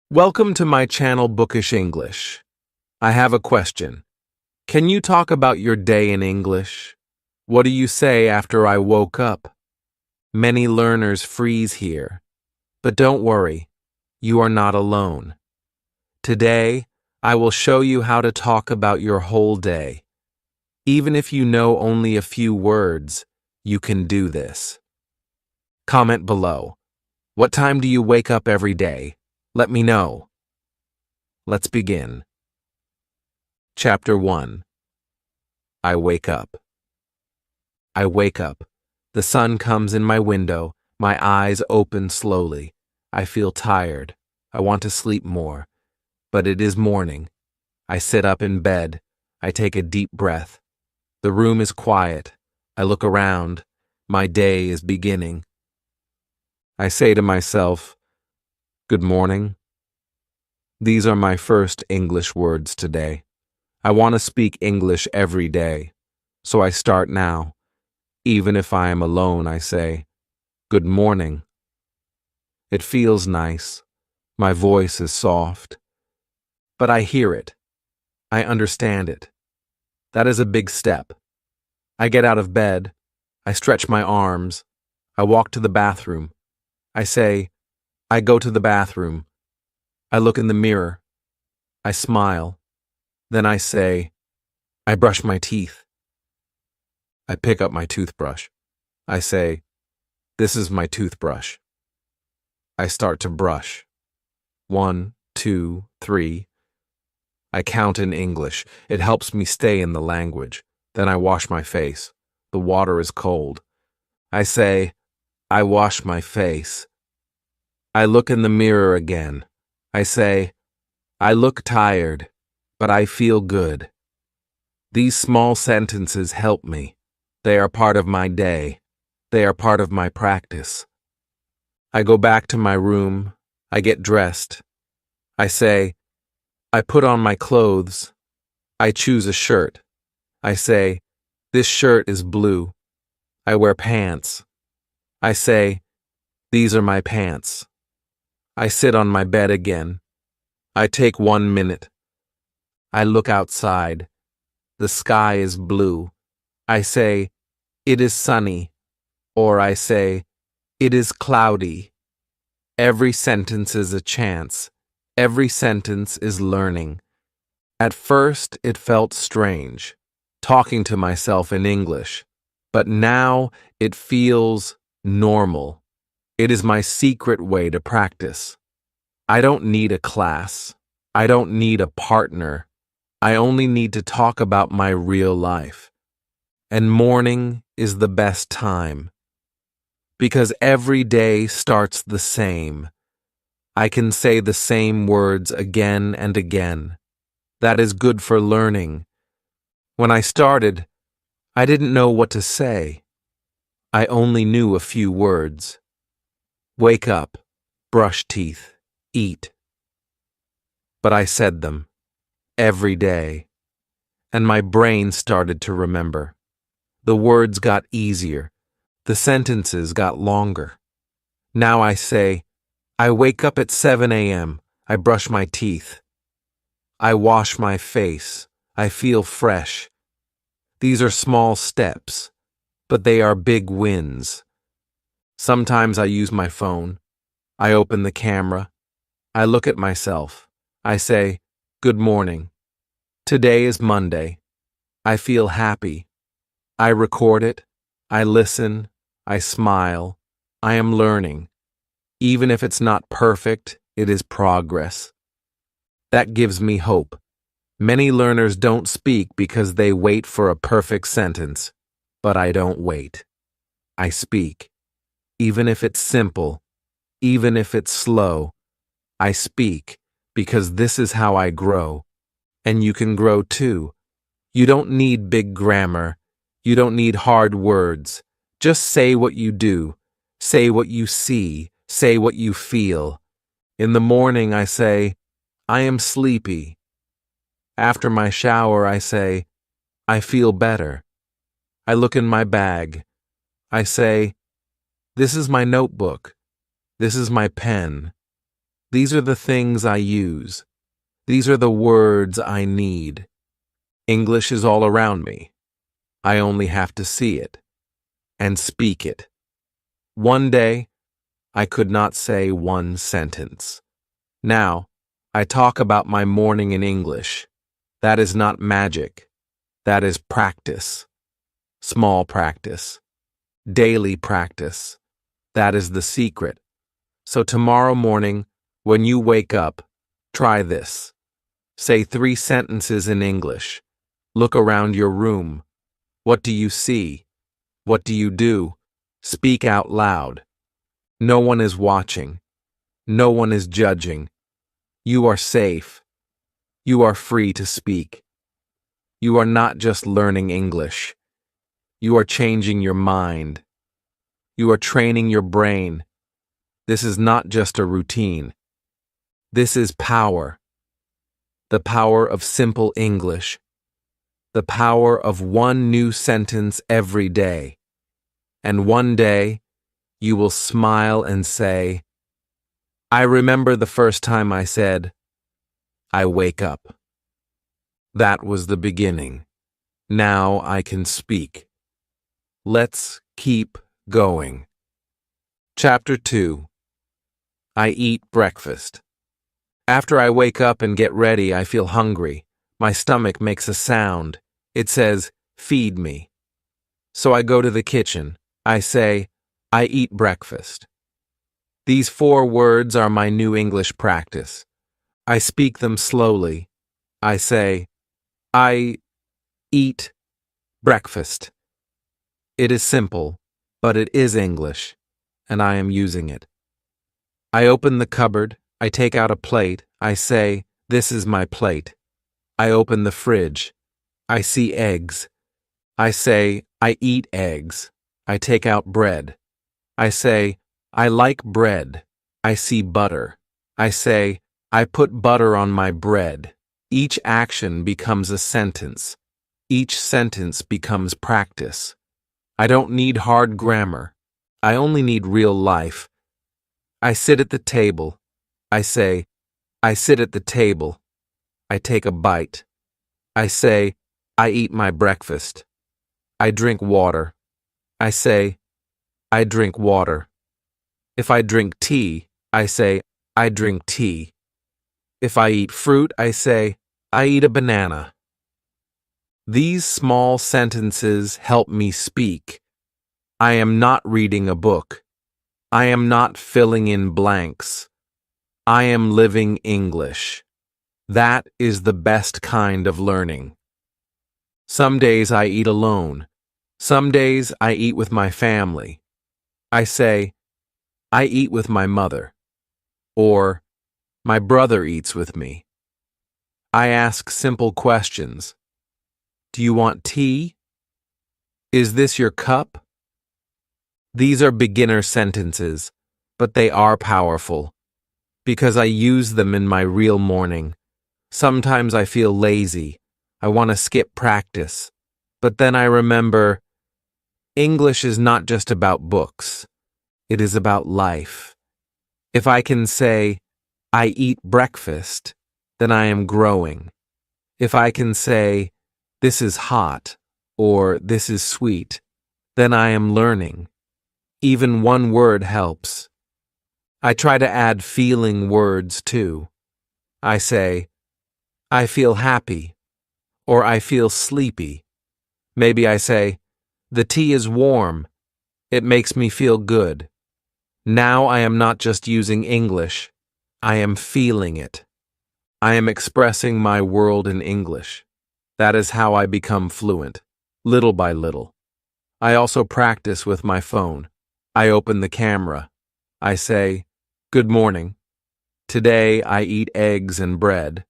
Welcome to my channel Bookish English. I have a question. Can you talk about your day in English? What do you say after I woke up? Many learners freeze here. But don't worry, you are not alone. Today, I will show you how to talk about your whole day. Even if you know only a few words, you can do this. Comment below. What time do you wake up every day? Let me know. Let's begin. Chapter 1. I wake up. I wake up. The sun comes in my window. My eyes open slowly. I feel tired. I want to sleep more. But it is morning. I sit up in bed. I take a deep breath. The room is quiet. I look around. My day is beginning. I say to myself, "Good morning." These are my first English words today. I want to speak English every day, so I start now. Even if I am alone, I say, "Good morning." It feels nice. My voice is soft. But I hear it. I understand it. That is a big step. I get out of bed. I stretch my arms. I walk to the bathroom. I say, "I go to the bathroom." I look in the mirror. I smile. Then I say, "I brush my teeth." I pick up my toothbrush. I say, "This is my toothbrush." I start to brush. 1, 2, 3. I count in English. It helps me stay in the language. Then I wash my face. The water is cold. I say, "I wash my face." I look in the mirror again. I say, "I look tired, but I feel good." These small sentences help me. They are part of my day. They are part of my practice. I go back to my room. I get dressed. I say, "I put on my clothes." I choose a shirt. I say, "This shirt is blue." I wear pants. I say, "These are my pants." I sit on my bed again. I take 1 minute. I look outside. The sky is blue. I say, "It is sunny." Or I say, "It is cloudy." Every sentence is a chance. Every sentence is learning. At first, it felt strange, talking to myself in English. But now it feels normal. It is my secret way to practice. I don't need a class. I don't need a partner. I only need to talk about my real life. And morning is the best time. Because every day starts the same. I can say the same words again and again. That is good for learning. When I started, I didn't know what to say. I only knew a few words. Wake up, brush teeth, eat. But I said them every day, and my brain started to remember. The words got easier. The sentences got longer. Now I say, "I wake up at 7 a.m. I brush my teeth. I wash my face. I feel fresh." These are small steps, but they are big wins. Sometimes I use my phone. I open the camera. I look at myself. I say, "Good morning. Today is Monday." I feel happy. I record it. I listen. I smile. I am learning. Even if it's not perfect, it is progress. That gives me hope. Many learners don't speak because they wait for a perfect sentence, but I don't wait. I speak. Even if it's simple, even if it's slow, I speak because this is how I grow. And you can grow too. You don't need big grammar. You don't need hard words. Just say what you do. Say what you see. Say what you feel. In the morning, I say, "I am sleepy." After my shower, I say, "I feel better." I look in my bag. I say, "This is my notebook. This is my pen." These are the things I use. These are the words I need. English is all around me. I only have to see it and speak it. One day, I could not say one sentence. Now, I talk about my morning in English. That is not magic. That is practice. Small practice. Daily practice. That is the secret. So tomorrow morning, when you wake up, try this. Say 3 sentences in English. Look around your room. What do you see? What do you do? Speak out loud. No one is watching. No one is judging. You are safe. You are free to speak. You are not just learning English. You are changing your mind. You are training your brain. This is not just a routine. This is power. The power of simple English. The power of one new sentence every day. And one day, you will smile and say, I remember the first time I said, I wake up. That was the beginning. Now I can speak. Let's keep going. Chapter 2. I eat breakfast. After I wake up and get ready, I feel hungry. My stomach makes a sound. It says, feed me. So I go to the kitchen. I say, I eat breakfast. These 4 words are my new English practice. I speak them slowly. I say, I eat breakfast. It is simple, but it is English, and I am using it. I open the cupboard. I take out a plate. I say, this is my plate. I open the fridge. I see eggs. I say, I eat eggs. I take out bread. I say, I like bread. I see butter. I say, I put butter on my bread. Each action becomes a sentence. Each sentence becomes practice. I don't need hard grammar. I only need real life. I sit at the table. I say, I sit at the table. I take a bite. I say, I eat my breakfast. I drink water. I say, I drink water. If I drink tea, I say, I drink tea. If I eat fruit, I say, I eat a banana. These small sentences help me speak. I am not reading a book. I am not filling in blanks. I am living English. That is the best kind of learning. Some days I eat alone. Some days I eat with my family. I say, I eat with my mother. Or, my brother eats with me. I ask simple questions. Do you want tea? Is this your cup? These are beginner sentences, but they are powerful, because I use them in my real morning. Sometimes I feel lazy. I want to skip practice. But then I remember, English is not just about books. It is about life. If I can say, I eat breakfast, then I am growing. If I can say, this is hot, or this is sweet, then I am learning. Even one word helps. I try to add feeling words too. I say, I feel happy, or I feel sleepy. Maybe I say, the tea is warm. It makes me feel good. Now I am not just using English. I am feeling it. I am expressing my world in English. That is how I become fluent, little by little. I also practice with my phone. I open the camera. I say, good morning. Today I eat eggs and bread.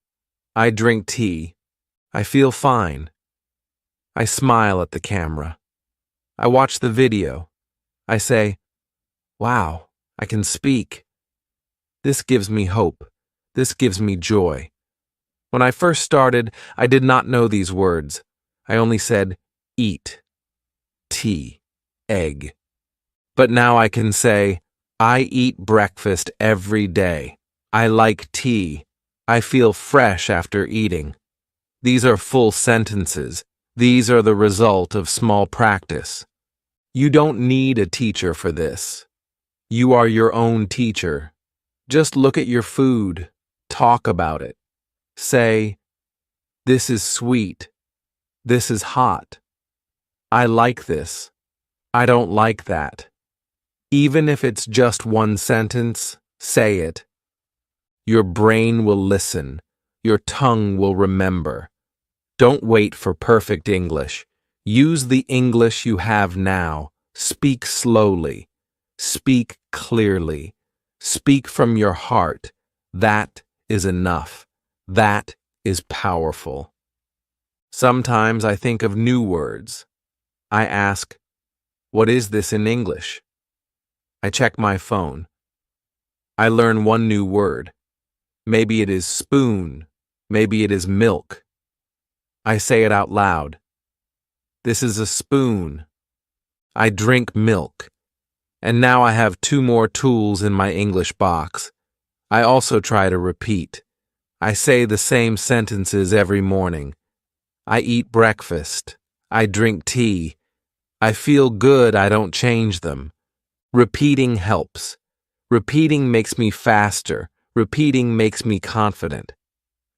I drink tea. I feel fine. I smile at the camera. I watch the video. I say, wow, I can speak. This gives me hope. This gives me joy. When I first started, I did not know these words. I only said, eat, tea, egg. But now I can say, I eat breakfast every day. I like tea. I feel fresh after eating. These are full sentences. These are the result of small practice. You don't need a teacher for this. You are your own teacher. Just look at your food. Talk about it. Say, this is sweet. This is hot. I like this. I don't like that. Even if it's just one sentence, say it. Your brain will listen. Your tongue will remember. Don't wait for perfect English. Use the English you have now. Speak slowly. Speak clearly. Speak from your heart. That is enough. That is powerful. Sometimes I think of new words. I ask, what is this in English? I check my phone. I learn one new word. Maybe it is spoon. Maybe it is milk. I say it out loud. This is a spoon. I drink milk. And now I have 2 more tools in my English box. I also try to repeat. I say the same sentences every morning. I eat breakfast. I drink tea. I feel good. I don't change them. Repeating helps. Repeating makes me faster. Repeating makes me confident.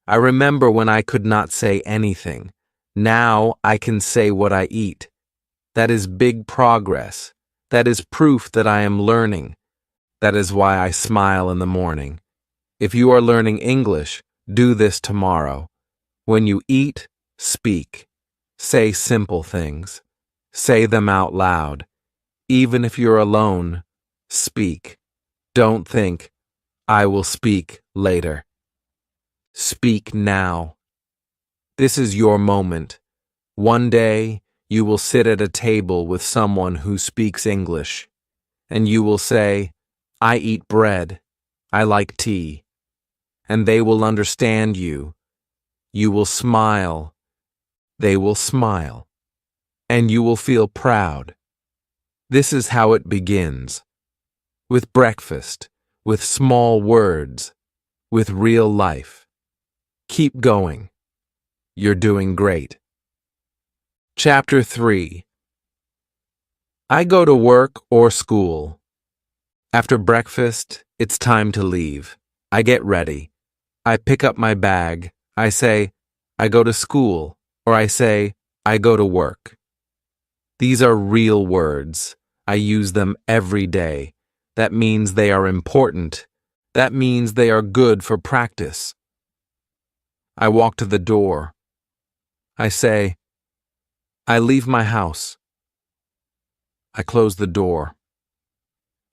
I remember when I could not say anything. Now I can say what I eat. That is big progress. That is proof that I am learning. That is why I smile in the morning. If you are learning English, do this tomorrow. When you eat, speak. Say simple things. Say them out loud. Even if you're alone, speak. Don't think, I will speak later. Speak now. This is your moment. One day, you will sit at a table with someone who speaks English, and you will say, I eat bread. I like tea. And they will understand you. You will smile. They will smile. And you will feel proud. This is how it begins. With breakfast, with small words, with real life. Keep going. You're doing great. Chapter 3. I go to work or school. After breakfast, it's time to leave. I get ready. I pick up my bag. I say, I go to school, or I say, I go to work. These are real words. I use them every day. That means they are important. That means they are good for practice. I walk to the door. I say, I leave my house. I close the door.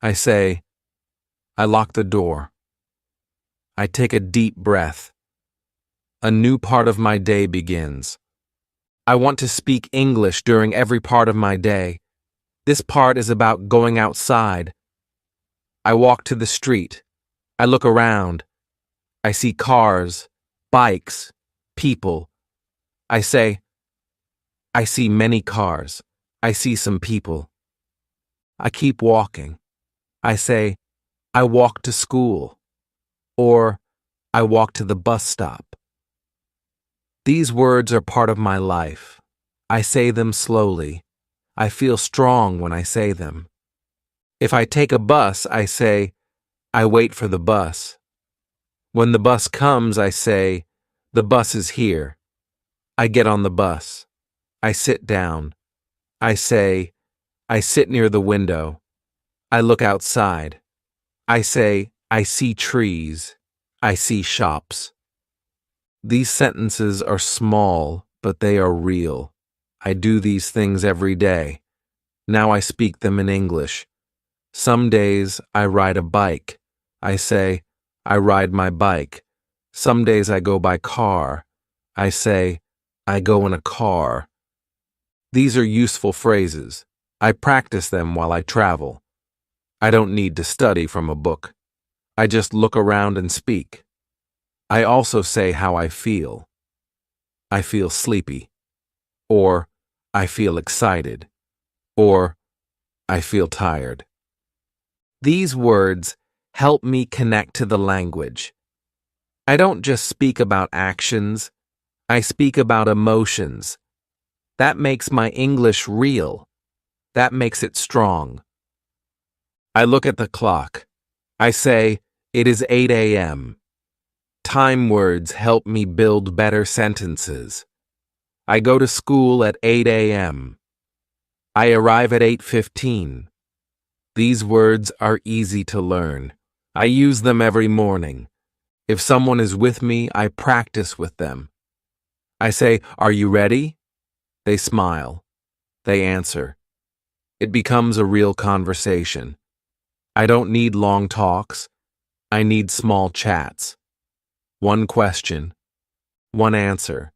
I say, I lock the door. I take a deep breath. A new part of my day begins. I want to speak English during every part of my day. This part is about going outside. I walk to the street. I look around. I see cars, bikes, people. I say, I see many cars. I see some people. I keep walking. I say, I walk to school. Or, I walk to the bus stop. These words are part of my life. I say them slowly. I feel strong when I say them. If I take a bus, I say, I wait for the bus. When the bus comes, I say, the bus is here. I get on the bus. I sit down. I say, I sit near the window. I look outside. I say, I see trees. I see shops. These sentences are small, but they are real. I do these things every day. Now I speak them in English. Some days I ride a bike. I say, I ride my bike. Some days I go by car. I say, I go in a car. These are useful phrases. I practice them while I travel. I don't need to study from a book. I just look around and speak. I also say how I feel. I feel sleepy. Or, I feel excited. Or, I feel tired. These words help me connect to the language. I don't just speak about actions, I speak about emotions. That makes my English real. That makes it strong. I look at the clock. I say, it is 8 a.m. Time words help me build better sentences. I go to school at 8 a.m. I arrive at 8:15. These words are easy to learn. I use them every morning. If someone is with me, I practice with them. I say, "Are you ready?" They smile. They answer. It becomes a real conversation. I don't need long talks. I need small chats. One question, one answer.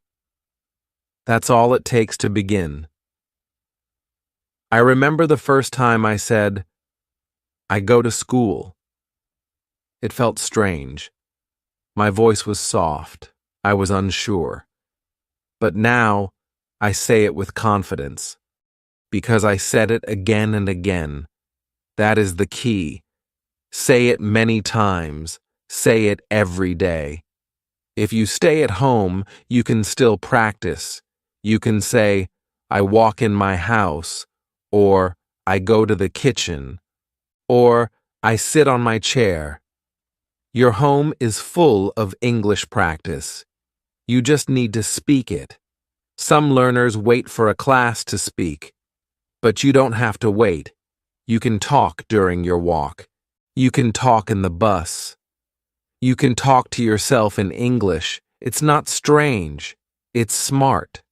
That's all it takes to begin. I remember the first time I said, "I go to school." It felt strange. My voice was soft. I was unsure. But now, I say it with confidence. Because I said it again and again. That is the key. Say it many times. Say it every day. If you stay at home, you can still practice. You can say, "I walk in my house," or "I go to the kitchen," or "I sit on my chair." Your home is full of English practice. You just need to speak it. Some learners wait for a class to speak, but you don't have to wait. You can talk during your walk. You can talk in the bus. You can talk to yourself in English. It's not strange. It's smart.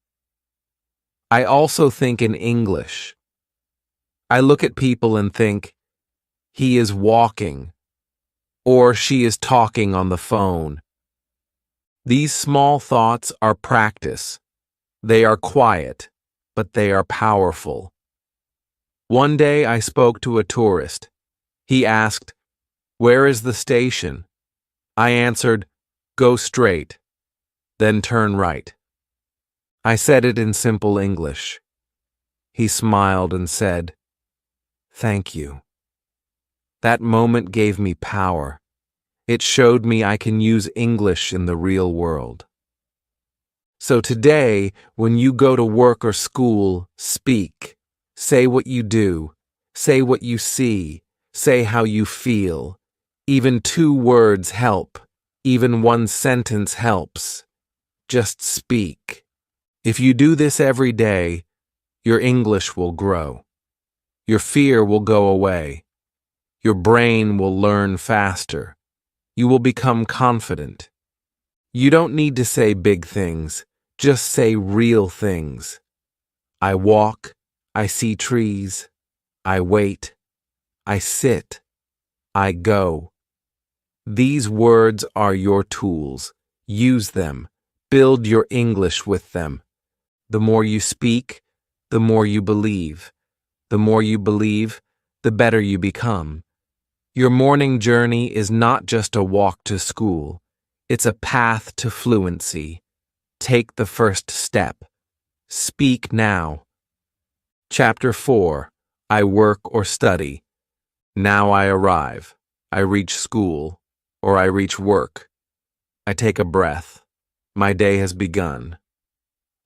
I also think in English. I look at people and think, he is walking, or she is talking on the phone. These small thoughts are practice. They are quiet, but they are powerful. One day I spoke to a tourist. He asked, "Where is the station?" I answered, "Go straight, then turn right." I said it in simple English. He smiled and said, "Thank you." That moment gave me power. It showed me I can use English in the real world. So today, when you go to work or school, speak. Say what you do. Say what you see. Say how you feel. Even 2 words help. Even 1 sentence helps. Just speak. If you do this every day, your English will grow. Your fear will go away. Your brain will learn faster. You will become confident. You don't need to say big things. Just say real things. I walk. I see trees. I wait. I sit. I go. These words are your tools. Use them. Build your English with them. The more you speak, the more you believe. The more you believe, the better you become. Your morning journey is not just a walk to school. It's a path to fluency. Take the first step. Speak now. Chapter 4. I work or study. Now I arrive. I reach school, or I reach work. I take a breath. My day has begun.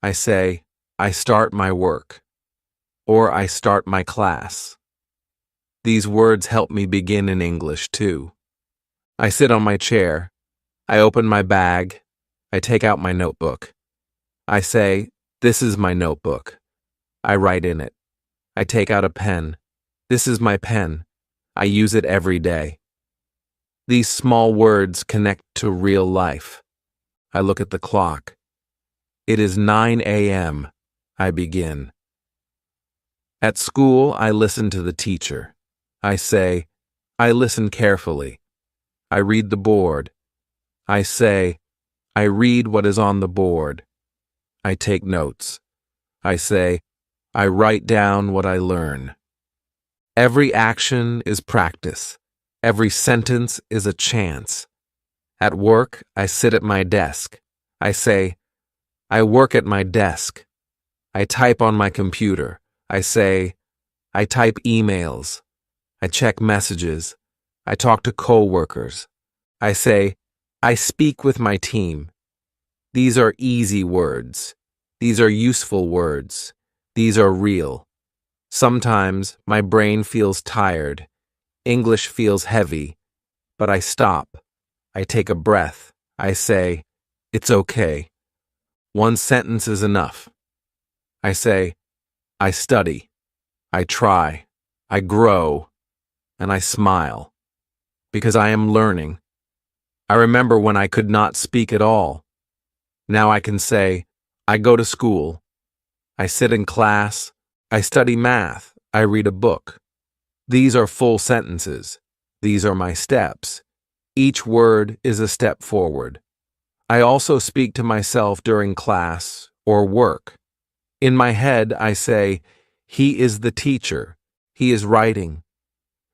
I say, I start my work, or I start my class. These words help me begin in English too. I sit on my chair. I open my bag. I take out my notebook. I say, this is my notebook. I write in it. I take out a pen. This is my pen. I use it every day. These small words connect to real life. I look at the clock. It is 9 a.m. I begin. At school, I listen to the teacher. I say, I listen carefully. I read the board. I say, I read what is on the board. I take notes. I say, I write down what I learn. Every action is practice. Every sentence is a chance. At work, I sit at my desk. I say, I work at my desk. I type on my computer. I say, I type emails. I check messages. I talk to coworkers. I say, I speak with my team. These are easy words. These are useful words. These are real. Sometimes my brain feels tired. English feels heavy. But I stop. I take a breath. I say, it's okay. One sentence is enough. I say, I study. I try. I grow. And I smile. Because I am learning. I remember when I could not speak at all. Now I can say, I go to school. I sit in class. I study math. I read a book. These are full sentences. These are my steps. Each word is a step forward. I also speak to myself during class or work. In my head, I say, he is the teacher. He is writing.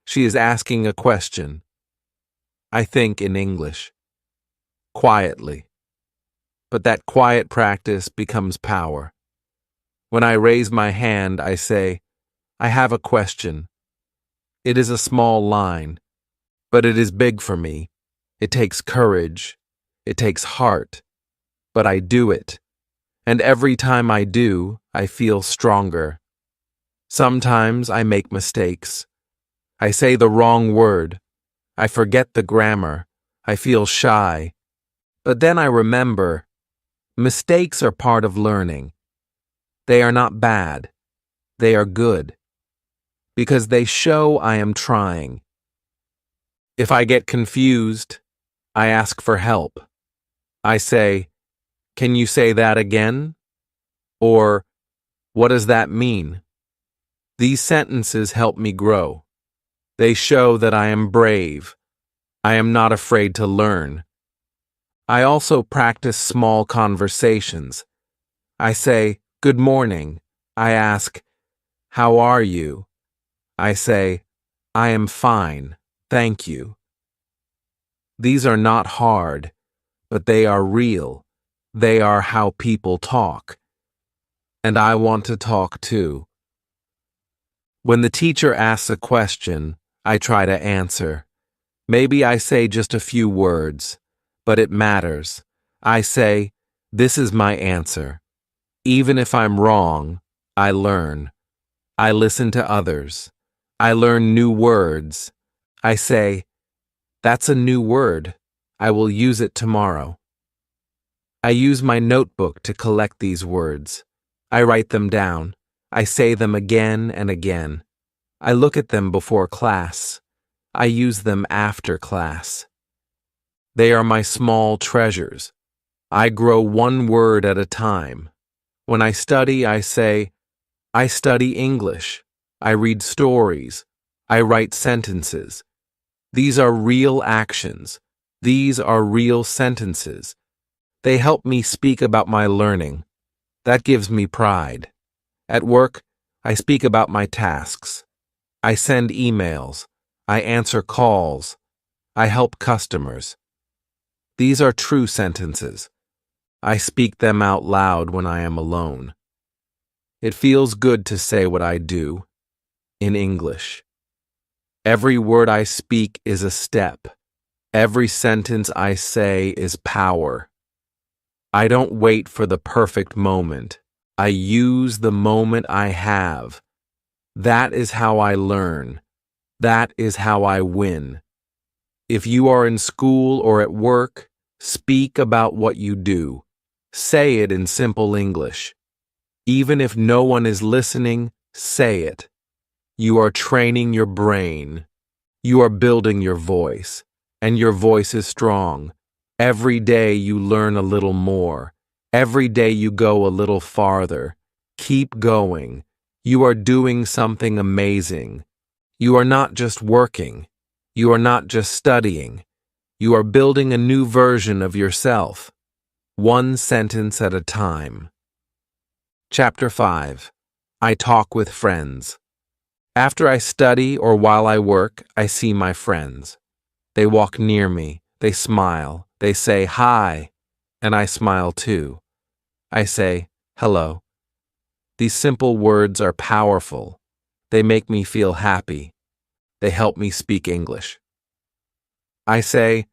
She is asking a question. I think in English. Quietly. But that quiet practice becomes power. When I raise my hand, I say, I have a question. It is a small line, but it is big for me. It takes courage. It takes heart. But I do it. And every time I do, I feel stronger. Sometimes I make mistakes. I say the wrong word. I forget the grammar. I feel shy. But then I remember, mistakes are part of learning. They are not bad. They are good. Because they show I am trying. If I get confused, I ask for help. I say, can you say that again? Or, what does that mean? These sentences help me grow. They show that I am brave. I am not afraid to learn. I also practice small conversations. I say, good morning. I ask, how are you? I say, I am fine, thank you. These are not hard, but they are real. They are how people talk. And I want to talk too. When the teacher asks a question, I try to answer. Maybe I say just a few words, but it matters. I say, this is my answer. Even if I'm wrong, I learn. I listen to others. I learn new words. I say, that's a new word. I will use it tomorrow. I use my notebook to collect these words. I write them down. I say them again and again. I look at them before class. I use them after class. They are my small treasures. I grow one word at a time. When I study, I say, I study English. I read stories. I write sentences. These are real actions. These are real sentences. They help me speak about my learning. That gives me pride. At work, I speak about my tasks. I send emails. I answer calls. I help customers. These are true sentences. I speak them out loud when I am alone. It feels good to say what I do in English. Every word I speak is a step. Every sentence I say is power. I don't wait for the perfect moment. I use the moment I have. That is how I learn. That is how I win. If you are in school or at work, speak about what you do. Say it in simple English. Even if no one is listening, say it. You are training your brain. You are building your voice, and your voice is strong. Every day you learn a little more. Every day you go a little farther. Keep going. You are doing something amazing. You are not just working. You are not just studying. You are building a new version of yourself. One sentence at a time. Chapter 5. I talk with friends. After I study or while I work, I see my friends. They walk near me. They smile. They say, hi, and I smile too. I say, hello. These simple words are powerful. They make me feel happy. They help me speak English. I say,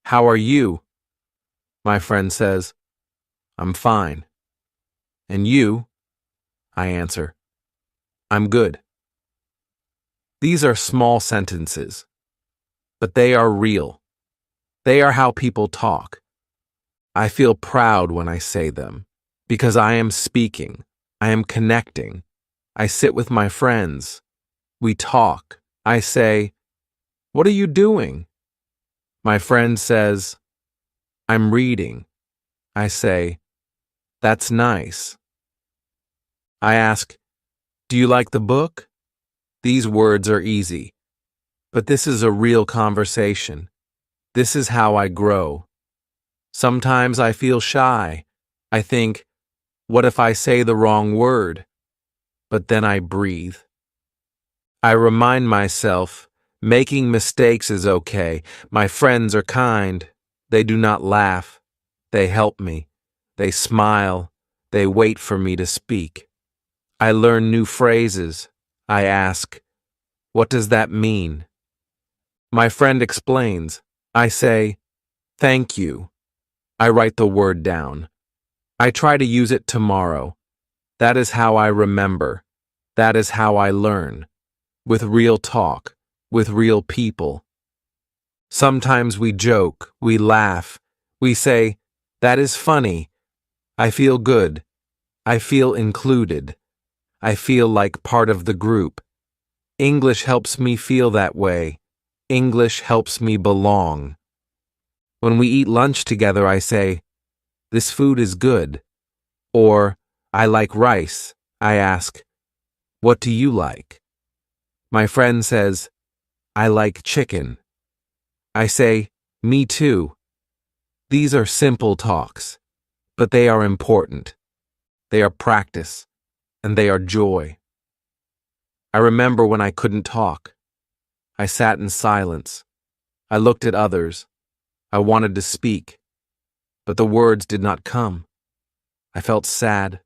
How are you? My friend says, I'm fine. And you? I answer, I'm good. These are small sentences, but they are real. They are how people talk. I feel proud when I say them, because I am speaking, I am connecting. I sit with my friends. We talk. I say, what are you doing? My friend says, I'm reading. I say, that's nice. I ask, do you like the book? These words are easy, but this is a real conversation. This is how I grow. Sometimes I feel shy. I think, what if I say the wrong word? But then I breathe. I remind myself, making mistakes is okay. My friends are kind. They do not laugh. They help me. They smile. They wait for me to speak. I learn new phrases. I ask, what does that mean? My friend explains. I say, thank you. I write the word down. I try to use it tomorrow. That is how I remember. That is how I learn. With real talk, with real people. Sometimes we joke, we laugh, we say, that is funny. I feel good. I feel included. I feel like part of the group. English helps me feel that way. English helps me belong. When we eat lunch together, I say, this food is good. Or, I like rice. I ask, what do you like? My friend says, I like chicken. I say, me too. These are simple talks, but they are important. They are practice, and they are joy. I remember when I couldn't talk. I sat in silence. I looked at others. I wanted to speak, but the words did not come. I felt sad.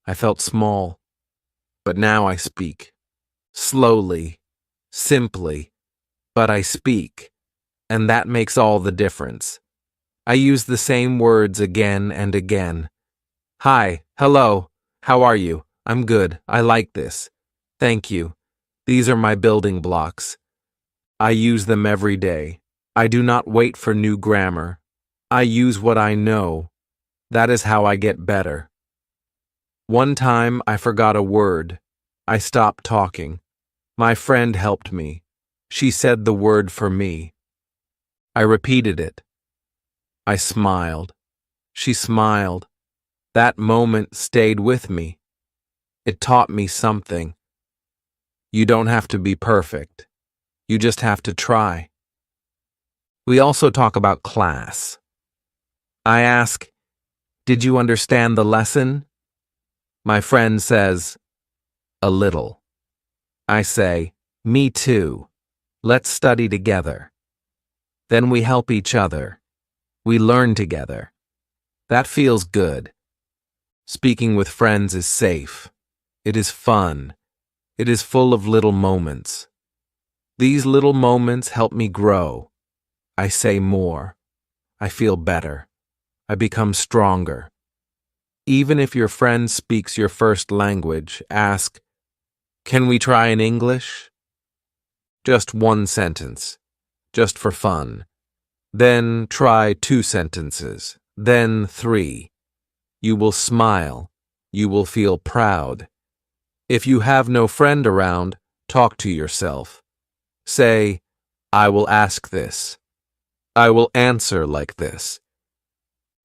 I felt small. But now I speak. Slowly, simply, but I speak, and that makes all the difference. I use the same words again and again. Hi, hello, how are you? I'm good, I like this. Thank you. These are my building blocks. I use them every day. I do not wait for new grammar. I use what I know. That is how I get better. One time I forgot a word. I stopped talking. My friend helped me. She said the word for me. I repeated it. I smiled. She smiled. That moment stayed with me. It taught me something. You don't have to be perfect. You just have to try. We also talk about class. I ask, did you understand the lesson? My friend says, a little. I say, me too. Let's study together. Then we help each other. We learn together. That feels good. Speaking with friends is safe. It is fun. It is full of little moments. These little moments help me grow. I say more. I feel better. I become stronger. Even if your friend speaks your first language, ask, can we try in English? Just one sentence, just for fun. Then try 2 sentences, then 3. You will smile. You will feel proud. If you have no friend around, talk to yourself. Say, I will ask this. I will answer like this.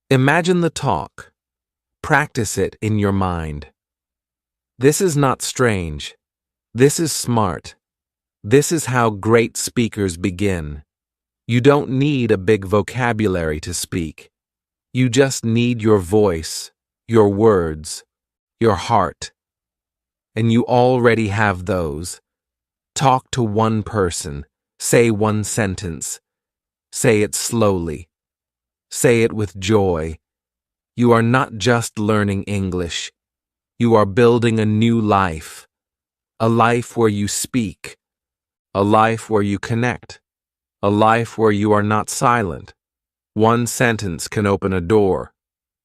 Imagine the talk. Practice it in your mind. This is not strange. This is smart. This is how great speakers begin. You don't need a big vocabulary to speak. You just need your voice, your words, your heart. And you already have those. Talk to one person. Say one sentence. Say it slowly. Say it with joy. You are not just learning English. You are building a new life. A life where you speak. A life where you connect. A life where you are not silent. One sentence can open a door.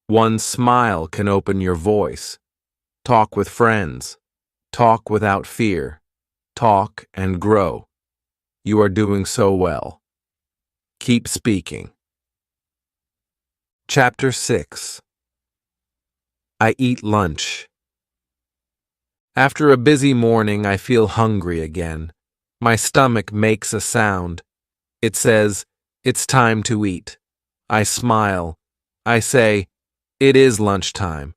One smile can open your voice. Talk with friends. Talk without fear. Talk and grow. You are doing so well. Keep speaking. Chapter 6. I eat lunch. After a busy morning, I feel hungry again. My stomach makes a sound. It says, "It's time to eat." I smile. I say, "It is lunchtime."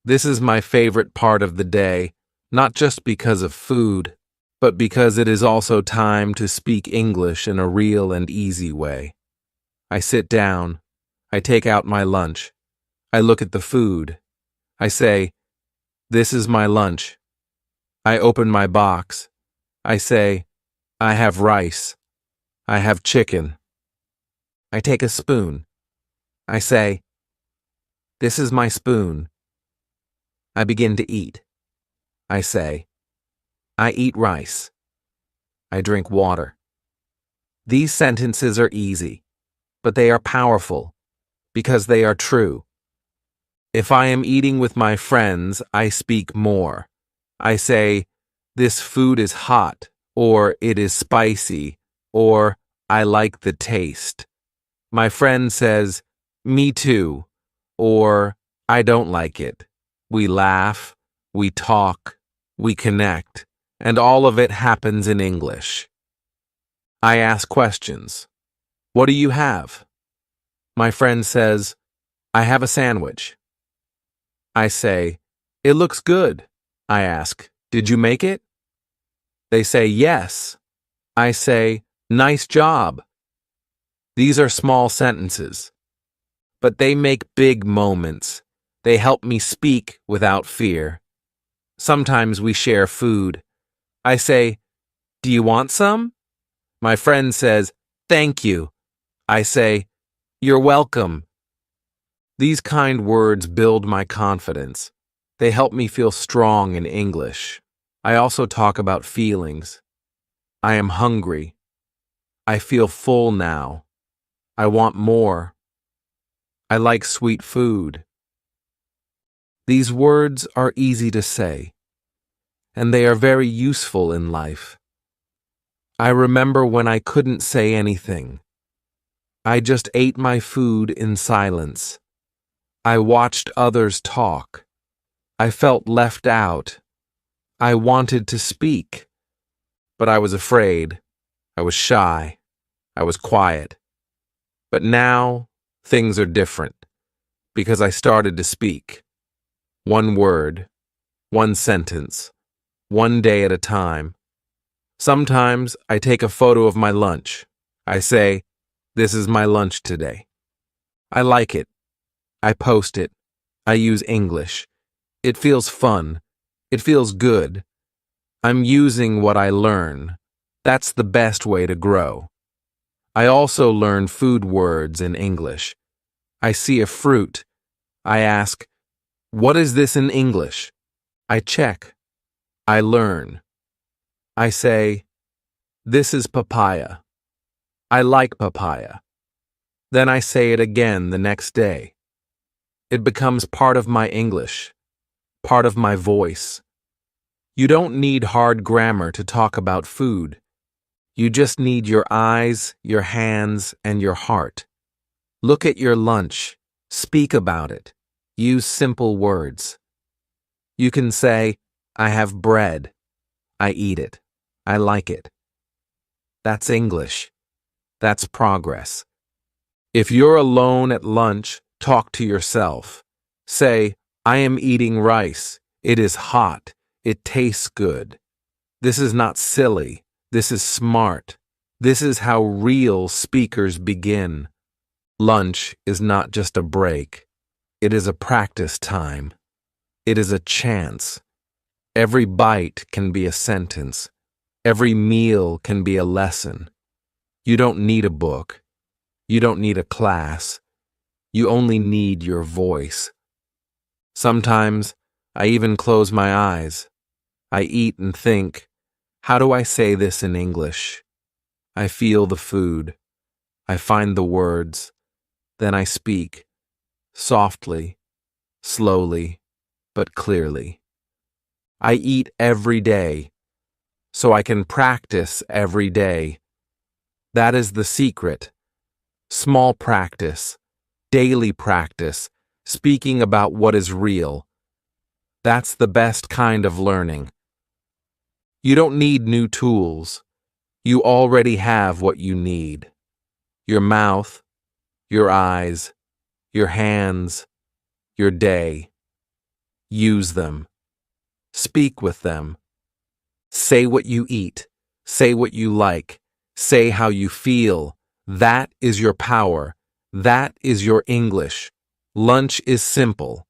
This is my favorite part of the day, not just because of food, but because it is also time to speak English in a real and easy way. I sit down. I take out my lunch. I look at the food. I say, "This is my lunch." I open my box. I say, "I have rice. I have chicken." I take a spoon. I say, "This is my spoon." I begin to eat. I say, "I eat rice." I drink water. These sentences are easy, but they are powerful because they are true. If I am eating with my friends, I speak more. I say, "This food is hot," or "It is spicy," or "I like the taste." My friend says, "Me too," or "I don't like it." We laugh, we talk, we connect, and all of it happens in English. I ask questions. "What do you have?" My friend says, "I have a sandwich." I say, "It looks good." I ask, "Did you make it?" They say, "Yes." I say, "Nice job." These are small sentences, but they make big moments. They help me speak without fear. Sometimes we share food. I say, "Do you want some?" My friend says, "Thank you." I say, "You're welcome." These kind words build my confidence. They help me feel strong in English. I also talk about feelings. I am hungry. I feel full now. I want more. I like sweet food. These words are easy to say, and they are very useful in life. I remember when I couldn't say anything. I just ate my food in silence. I watched others talk. I felt left out. I wanted to speak, but I was afraid. I was shy. I was quiet. But now, things are different, because I started to speak. One word, one sentence, one day at a time. Sometimes I take a photo of my lunch. I say, "This is my lunch today." I like it. I post it. I use English. It feels fun. It feels good. I'm using what I learn. That's the best way to grow. I also learn food words in English. I see a fruit. I ask, "What is this in English?" I check. I learn. I say, "This is papaya." I like papaya. Then I say it again the next day. It becomes part of my English, part of my voice. You don't need hard grammar to talk about food. You just need your eyes, your hands, and your heart. Look at your lunch. Speak about it. Use simple words. You can say, "I have bread. I eat it. I like it." That's English. That's progress. If you're alone at lunch, talk to yourself. Say, "I am eating rice. It is hot. It tastes good." This is not silly. This is smart. This is how real speakers begin. Lunch is not just a break. It is a practice time. It is a chance. Every bite can be a sentence. Every meal can be a lesson. You don't need a book. You don't need a class. You only need your voice. Sometimes I even close my eyes. I eat and think, how do I say this in English? I feel the food. I find the words. Then I speak, softly, slowly, but clearly. I eat every day, so I can practice every day. That is the secret. Small practice, daily practice, speaking about what is real. That's the best kind of learning. You don't need new tools. You already have what you need. Your mouth, your eyes, your hands, your day. Use them. Speak with them. Say what you eat. Say what you like. Say how you feel. That is your power. That is your English. Lunch is simple,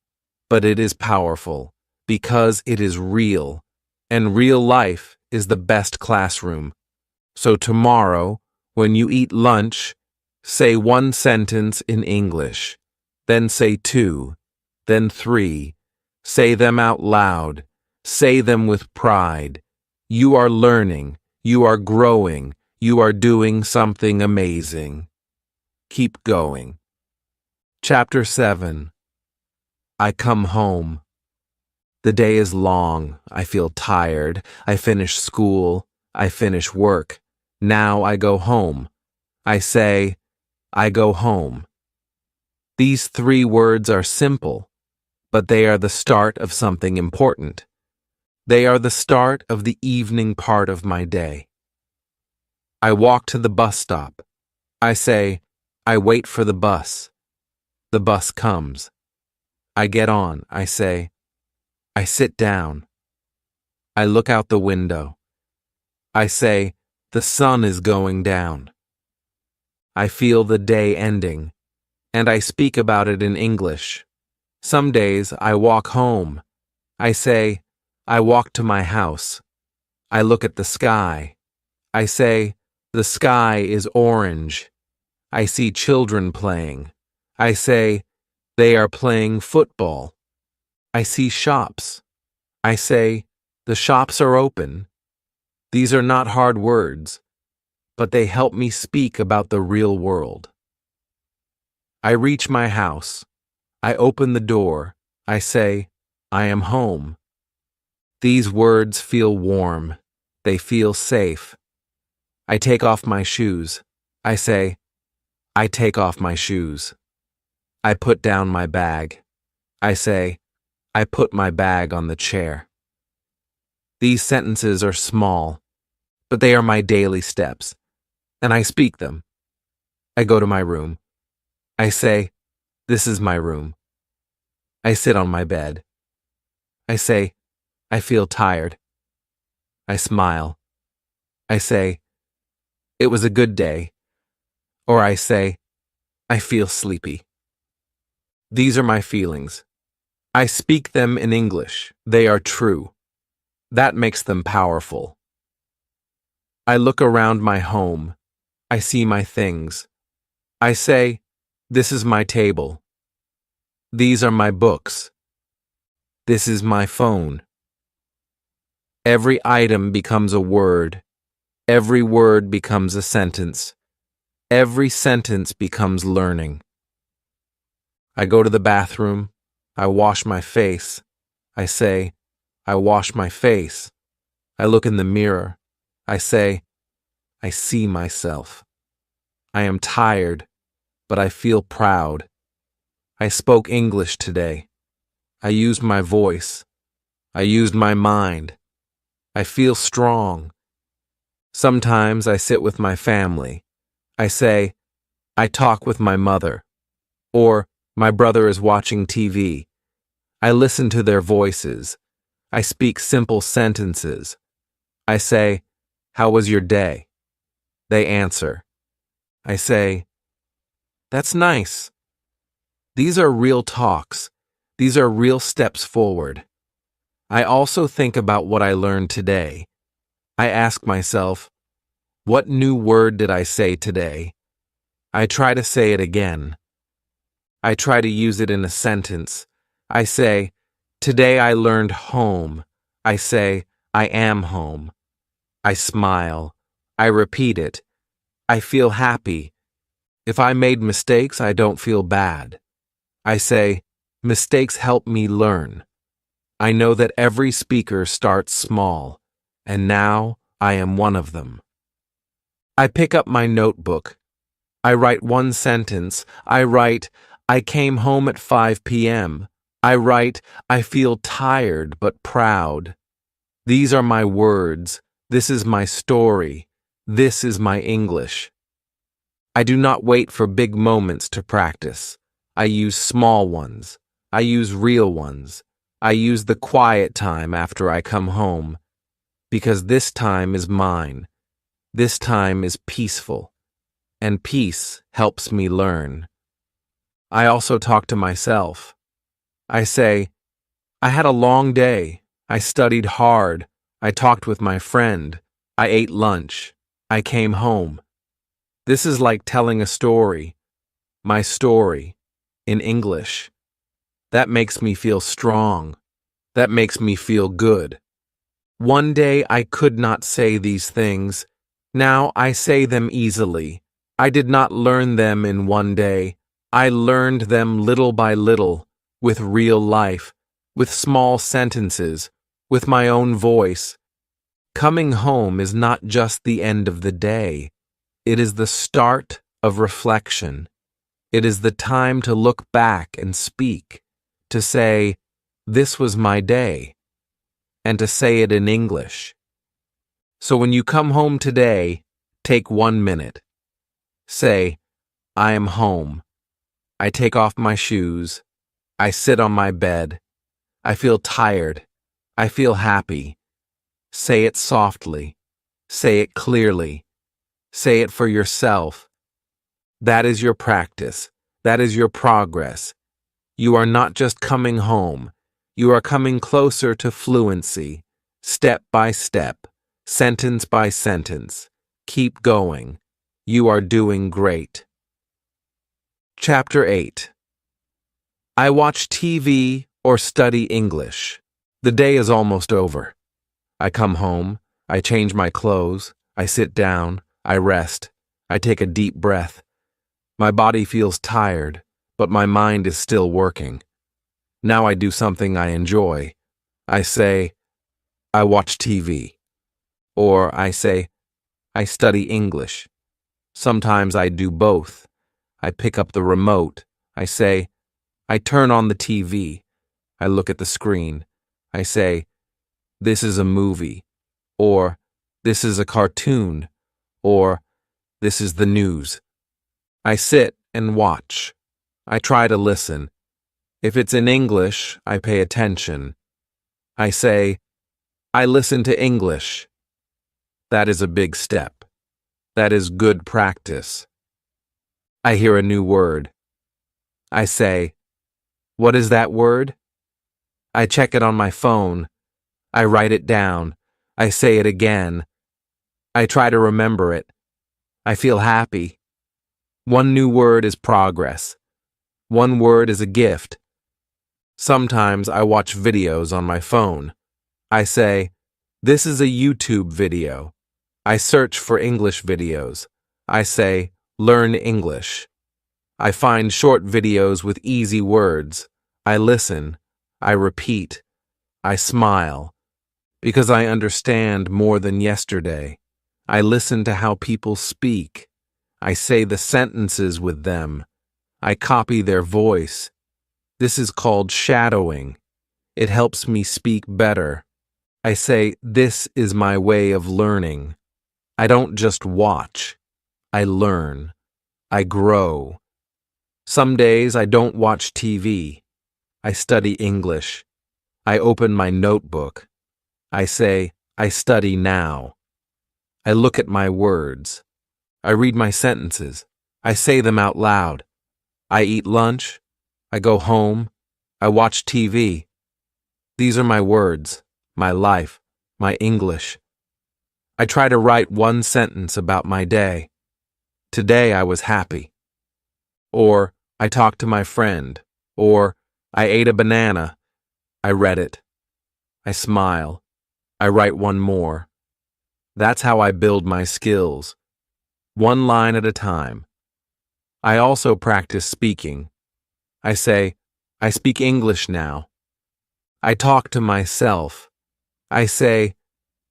but it is powerful because it is real, and real life is the best classroom. So tomorrow, when you eat lunch, say one sentence in English, then say two, then three. Say them out loud. Say them with pride. You are learning. You are growing. You are doing something amazing. Keep going. Chapter 7. I come home. The day is long. I feel tired. I finish school. I finish work. Now I go home. I say, I go home. These 3 words are simple, but they are the start of something important. They are the start of the evening part of my day. I walk to the bus stop. I say, I wait for the bus. The bus comes. I get on. I say, I sit down. I look out the window. I say, the sun is going down. I feel the day ending, and I speak about it in English. Some days I walk home. I say, I walk to my house. I look at the sky. I say, the sky is orange. I see children playing. I say, they are playing football. I see shops. I say, the shops are open. These are not hard words, but they help me speak about the real world. I reach my house. I open the door. I say, I am home. These words feel warm. They feel safe. I take off my shoes. I say, I take off my shoes. I put down my bag. I say, I put my bag on the chair. These sentences are small, but they are my daily steps, and I speak them. I go to my room. I say, this is my room. I sit on my bed. I say, I feel tired. I smile. I say, it was a good day. Or I say, I feel sleepy. These are my feelings. I speak them in English. They are true. That makes them powerful. I look around my home. I see my things. I say, this is my table. These are my books. This is my phone. Every item becomes a word. Every word becomes a sentence. Every sentence becomes learning. I go to the bathroom. I wash my face. I say, I wash my face. I look in the mirror. I say, I see myself. I am tired, but I feel proud. I spoke English today. I used my voice. I used my mind. I feel strong. Sometimes I sit with my family. I say, I talk with my mother. Or, my brother is watching TV. I listen to their voices. I speak simple sentences. I say, how was your day? They answer. I say, that's nice. These are real talks. These are real steps forward. I also think about what I learned today. I ask myself, what new word did I say today? I try to say it again. I try to use it in a sentence. I say, today I learned home. I say, I am home. I smile. I repeat it. I feel happy. If I made mistakes, I don't feel bad. I say, mistakes help me learn. I know that every speaker starts small, and now I am one of them. I pick up my notebook. I write one sentence. I write, I came home at 5 p.m. I write, I feel tired but proud. These are my words. This is my story. This is my English. I do not wait for big moments to practice. I use small ones. I use real ones. I use the quiet time after I come home. Because this time is mine. This time is peaceful. And peace helps me learn. I also talk to myself. I say, I had a long day. I studied hard. I talked with my friend. I ate lunch. I came home. This is like telling a story. My story. In English. That makes me feel strong. That makes me feel good. One day I could not say these things. Now I say them easily. I did not learn them in one day. I learned them little by little, with real life, with small sentences, with my own voice. Coming home is not just the end of the day. It is the start of reflection. It is the time to look back and speak, to say, this was my day, and to say it in English. So when you come home today, take 1 minute. Say, I am home. I take off my shoes. I sit on my bed. I feel tired. I feel happy. Say it softly. Say it clearly. Say it for yourself. That is your practice. That is your progress. You are not just coming home. You are coming closer to fluency, step by step, sentence by sentence. Keep going. You are doing great. Chapter 8. I watch TV or study English. The day is almost over. I come home. I change my clothes. I sit down. I rest. I take a deep breath. My body feels tired, but my mind is still working. Now I do something I enjoy. I say, I watch TV. Or I say, I study English. Sometimes I do both. I pick up the remote. I say, I turn on the TV. I look at the screen. I say, this is a movie. Or, this is a cartoon. Or, this is the news. I sit and watch. I try to listen. If it's in English, I pay attention. I say, I listen to English. That is a big step. That is good practice. I hear a new word. I say, what is that word? I check it on my phone. I write it down. I say it again. I try to remember it. I feel happy. One new word is progress. One word is a gift. Sometimes I watch videos on my phone. I say, this is a YouTube video. I search for English videos. I say, learn English. I find short videos with easy words. I listen. I repeat. I smile. Because I understand more than yesterday. I listen to how people speak. I say the sentences with them. I copy their voice. This is called shadowing. It helps me speak better. I say, this is my way of learning. I don't just watch. I learn. I grow. Some days I don't watch TV. I study English. I open my notebook. I say, I study now. I look at my words. I read my sentences. I say them out loud. I eat lunch. I go home. I watch TV. These are my words, my life, my English. I try to write one sentence about my day. Today I was happy. Or, I talked to my friend. Or, I ate a banana. I read it. I smile. I write one more. That's how I build my skills. One line at a time. I also practice speaking. I say, I speak English now. I talk to myself. I say,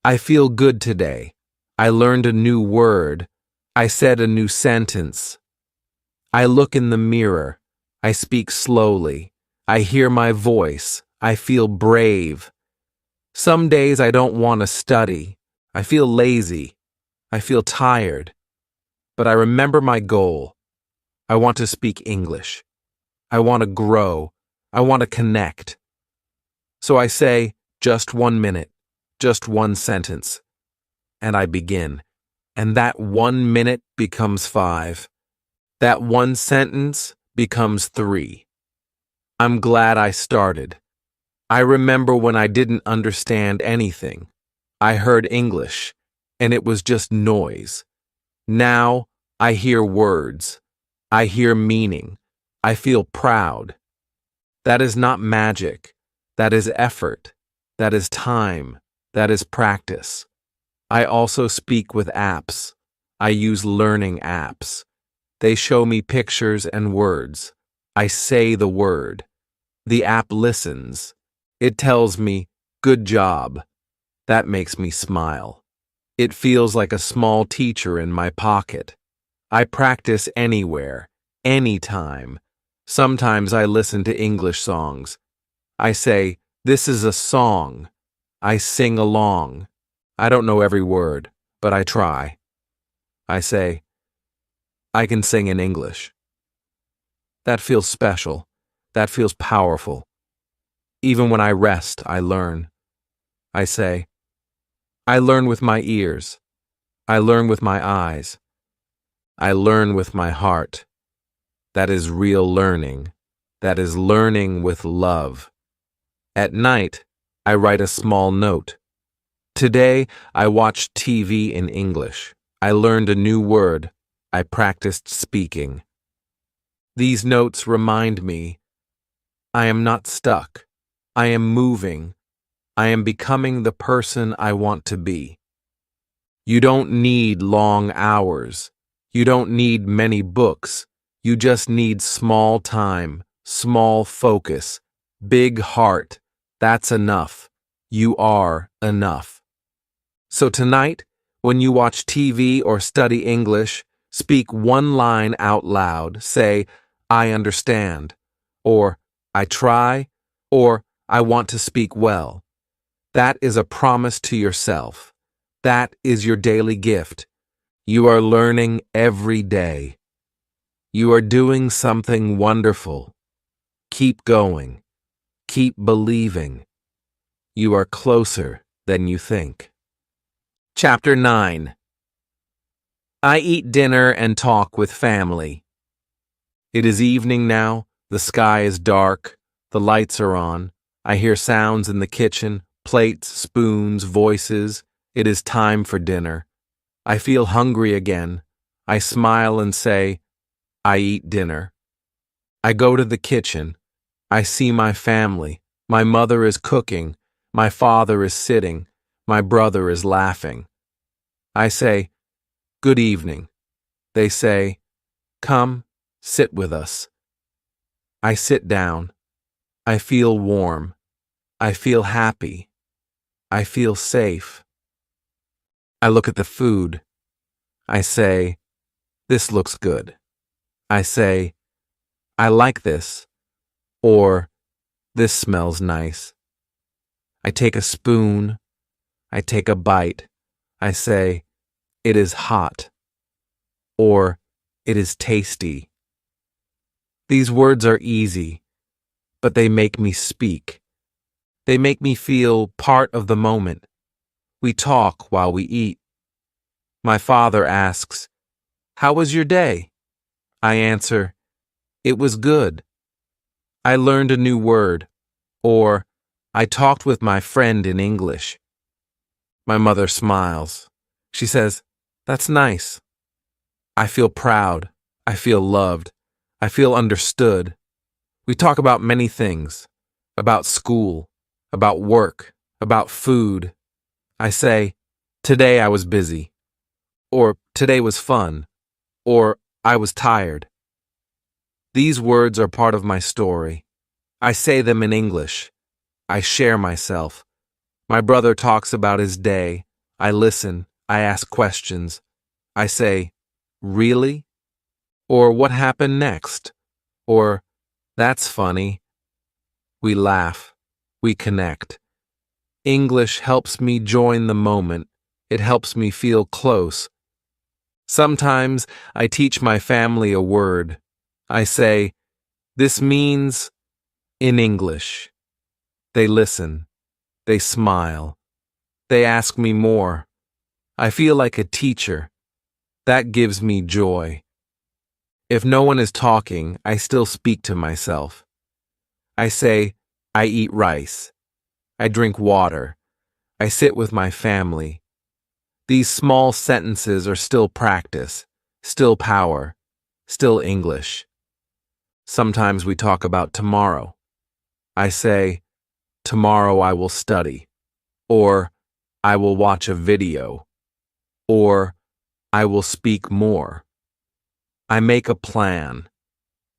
I feel good today. I learned a new word. I said a new sentence. I look in the mirror. I speak slowly. I hear my voice. I feel brave. Some days I don't want to study. I feel lazy. I feel tired. But I remember my goal. I want to speak English. I want to grow. I want to connect. So I say, just 1 minute, just one sentence. And I begin. And that 1 minute becomes 5. That one sentence becomes 3. I'm glad I started. I remember when I didn't understand anything. I heard English, and it was just noise. Now I hear words. I hear meaning. I feel proud. That is not magic. That is effort. That is time. That is practice. I also speak with apps. I use learning apps. They show me pictures and words. I say the word. The app listens. It tells me, good job. That makes me smile. It feels like a small teacher in my pocket. I practice anywhere, anytime. Sometimes I listen to English songs. I say, this is a song. I sing along. I don't know every word, but I try. I say, I can sing in English. That feels special. That feels powerful. Even when I rest, I learn. I say, I learn with my ears. I learn with my eyes. I learn with my heart. That is real learning. That is learning with love. At night, I write a small note. Today, I watched TV in English. I learned a new word. I practiced speaking. These notes remind me, I am not stuck. I am moving. I am becoming the person I want to be. You don't need long hours. You don't need many books. You just need small time, small focus, big heart. That's enough. You are enough. So tonight, when you watch TV or study English, speak one line out loud. Say, I understand, or I try, or I want to speak well. That is a promise to yourself. That is your daily gift. You are learning every day. You are doing something wonderful. Keep going. Keep believing. You are closer than you think. Chapter 9. I eat dinner and talk with family. It is evening now. The sky is dark. The lights are on. I hear sounds in the kitchen, plates, spoons, voices. It is time for dinner. I feel hungry again. I smile and say, I eat dinner. I go to the kitchen. I see my family. My mother is cooking. My father is sitting. My brother is laughing. I say, good evening. They say, come, sit with us. I sit down. I feel warm. I feel happy. I feel safe. I look at the food. I say, this looks good. I say, I like this, or this smells nice. I take a spoon. I take a bite. I say, it is hot, or it is tasty. These words are easy, but they make me speak. They make me feel part of the moment. We talk while we eat. My father asks, how was your day? I answer, it was good. I learned a new word, or I talked with my friend in English. My mother smiles. She says, that's nice. I feel proud. I feel loved. I feel understood. We talk about many things, about school, about work, about food. I say, today I was busy, or today was fun, or I was tired. These words are part of my story. I say them in English. I share myself. My brother talks about his day. I listen. I ask questions. I say, "Really?" Or "What happened next?" Or "That's funny." We laugh. We connect. English helps me join the moment. It helps me feel close. Sometimes I teach my family a word. I say, "This means," in English. They listen. They smile. They ask me more. I feel like a teacher. That gives me joy. If no one is talking, I still speak to myself. I say, "I eat rice. I drink water. I sit with my family." These small sentences are still practice, still power, still English. Sometimes we talk about tomorrow. I say, "Tomorrow I will study," or "I will watch a video," or "I will speak more." I make a plan.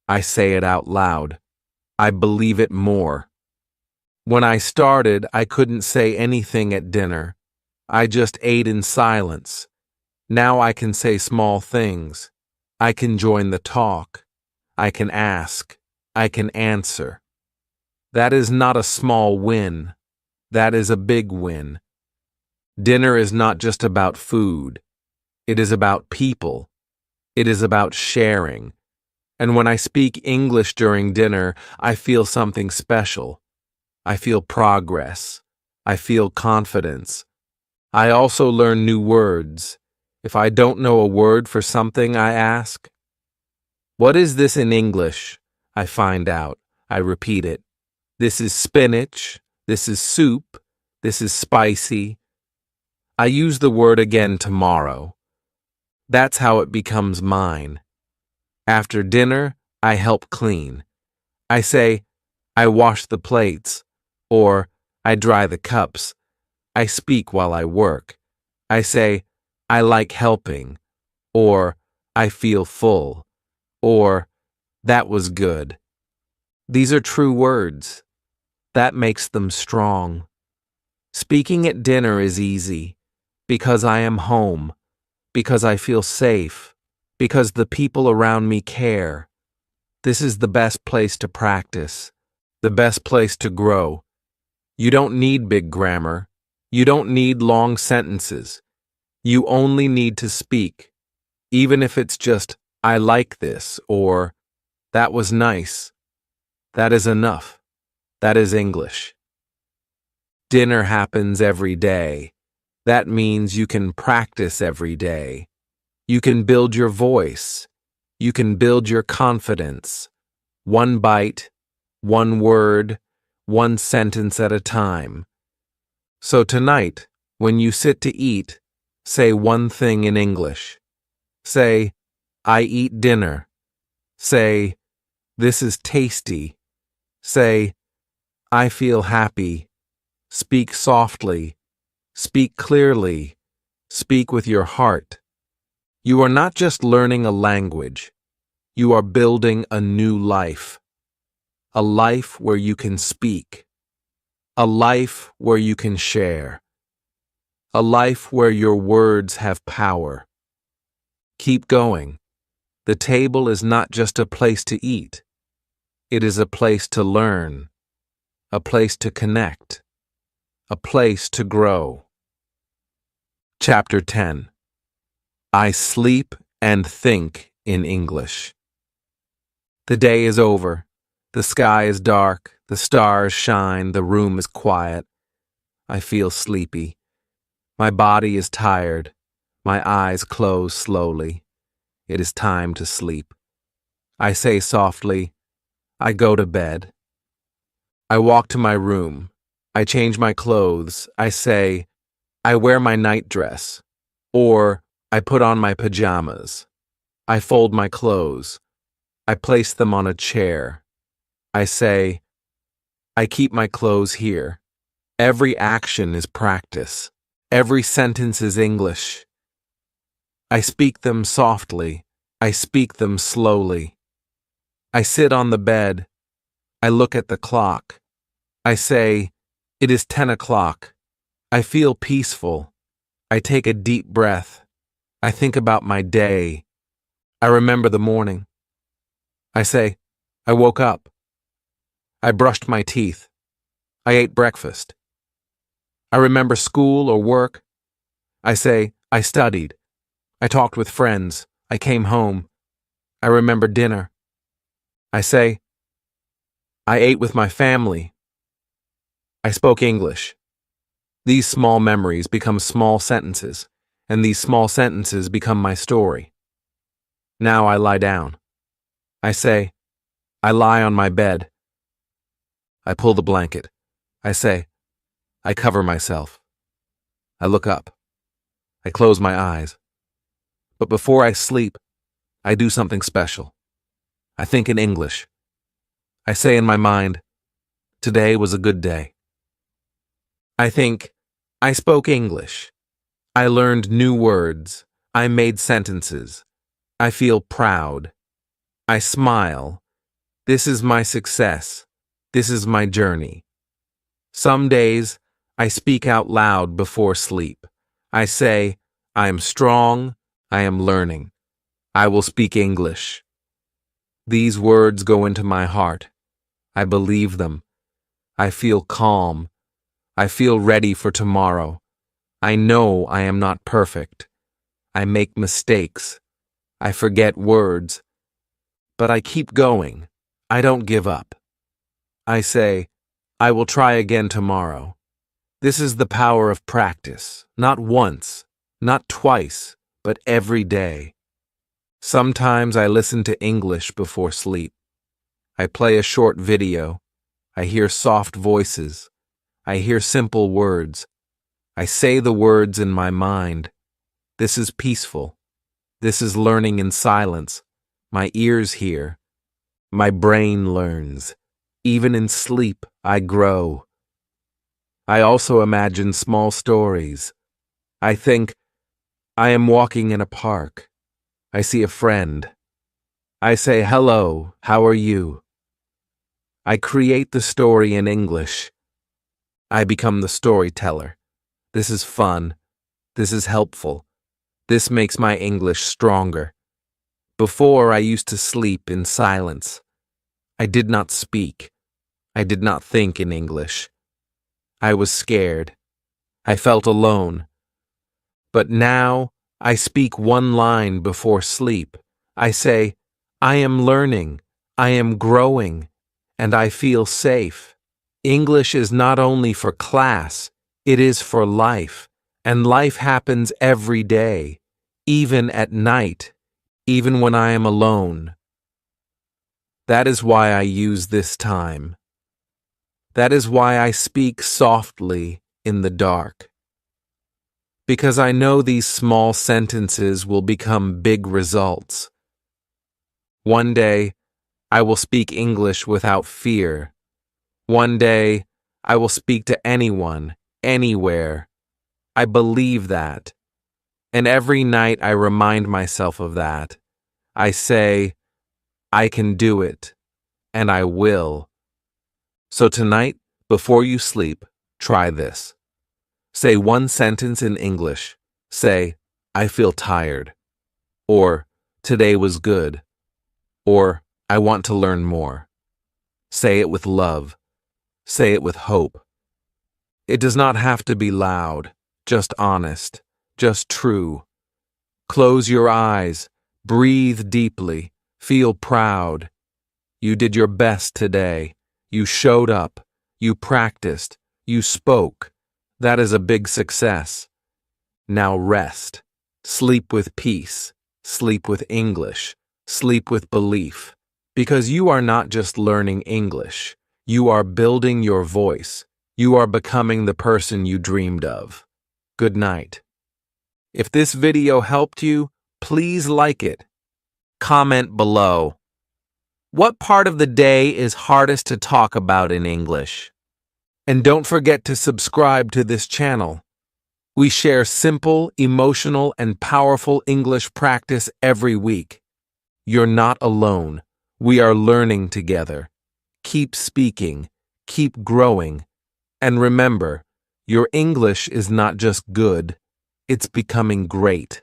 I say it out loud. I believe it more. When I started, I couldn't say anything at dinner. I just ate in silence. Now I can say small things. I can join the talk. I can ask. I can answer. That is not a small win. That is a big win. Dinner is not just about food. It is about people. It is about sharing. And when I speak English during dinner, I feel something special. I feel progress. I feel confidence. I also learn new words. If I don't know a word for something, I ask, "What is this in English?" I find out. I repeat it. This is spinach. This is soup. This is spicy. I use the word again tomorrow. That's how it becomes mine. After dinner, I help clean. I say, "I wash the plates," or "I dry the cups." I speak while I work. I say, "I like helping," or "I feel full," or "That was good." These are true words. That makes them strong. Speaking at dinner is easy because I am home, because I feel safe, because the people around me care. This is the best place to practice, the best place to grow. You don't need big grammar. You don't need long sentences. You only need to speak, even if it's just, "I like this," or "That was nice." That is enough. That is English. Dinner happens every day. That means you can practice every day. You can build your voice. You can build your confidence. One bite, one word, one sentence at a time. So tonight, when you sit to eat, say one thing in English. Say, "I eat dinner." Say, "This is tasty." Say, "I feel happy." Speak softly. Speak clearly. Speak with your heart. You are not just learning a language. You are building a new life. A life where you can speak. A life where you can share. A life where your words have power. Keep going. The table is not just a place to eat. It is a place to learn, a place to connect, a place to grow. Chapter 10. I sleep and think in English. The day is over. The sky is dark. The stars shine. The room is quiet. I feel sleepy. My body is tired. My eyes close slowly. It is time to sleep. I say softly, "I go to bed." I walk to my room. I change my clothes. I say, "I wear my nightdress," or "I put on my pajamas." I fold my clothes. I place them on a chair. I say, "I keep my clothes here." Every action is practice. Every sentence is English. I speak them softly. I speak them slowly. I sit on the bed. I look at the clock. I say, "It is 10 o'clock." I feel peaceful. I take a deep breath. I think about my day. I remember the morning. I say, "I woke up. I brushed my teeth. I ate breakfast." I remember school or work. I say, "I studied. I talked with friends. I came home. I remember dinner." I say, "I ate with my family. I spoke English." These small memories become small sentences, and these small sentences become my story. Now I lie down. I say, "I lie on my bed." I pull the blanket. I say, "I cover myself." I look up. I close my eyes. But before I sleep, I do something special. I think in English. I say in my mind, "Today was a good day." I think, "I spoke English. I learned new words. I made sentences. I feel proud. I smile. This is my success. This is my journey." Some days, I speak out loud before sleep. I say, "I am strong. I am learning. I will speak English." These words go into my heart. I believe them. I feel calm. I feel ready for tomorrow. I know I am not perfect. I make mistakes. I forget words. But I keep going. I don't give up. I say, "I will try again tomorrow." This is the power of practice, not once, not twice, but every day. Sometimes I listen to English before sleep. I play a short video. I hear soft voices. I hear simple words. I say the words in my mind. This is peaceful. This is learning in silence. My ears hear. My brain learns. Even in sleep, I grow. I also imagine small stories. I think, I am walking in a park. I see a friend. I say, "Hello, how are you?" I create the story in English. I become the storyteller. This is fun. This is helpful. This makes my English stronger. Before, I used to sleep in silence. I did not speak. I did not think in English. I was scared. I felt alone. But now, I speak one line before sleep. I say, "I am learning. I am growing. And I feel safe." English is not only for class, it is for life. And life happens every day, even at night, even when I am alone. That is why I use this time. That is why I speak softly in the dark. Because I know these small sentences will become big results. One day, I will speak English without fear. One day, I will speak to anyone, anywhere. I believe that. And every night I remind myself of that. I say, "I can do it, and I will." So tonight, before you sleep, try this. Say one sentence in English. Say, "I feel tired," or "Today was good," or "I want to learn more." Say it with love. Say it with hope. It does not have to be loud, just honest, just true. Close your eyes, breathe deeply, feel proud. You did your best today. You showed up. You practiced. You spoke. That is a big success. Now rest. Sleep with peace. Sleep with English. Sleep with belief. Because you are not just learning English. You are building your voice. You are becoming the person you dreamed of. Good night. If this video helped you, please like it. Comment below. What part of the day is hardest to talk about in English? And don't forget to subscribe to this channel. We share simple, emotional, and powerful English practice every week. You're not alone. We are learning together. Keep speaking, keep growing, and remember, your English is not just good, it's becoming great.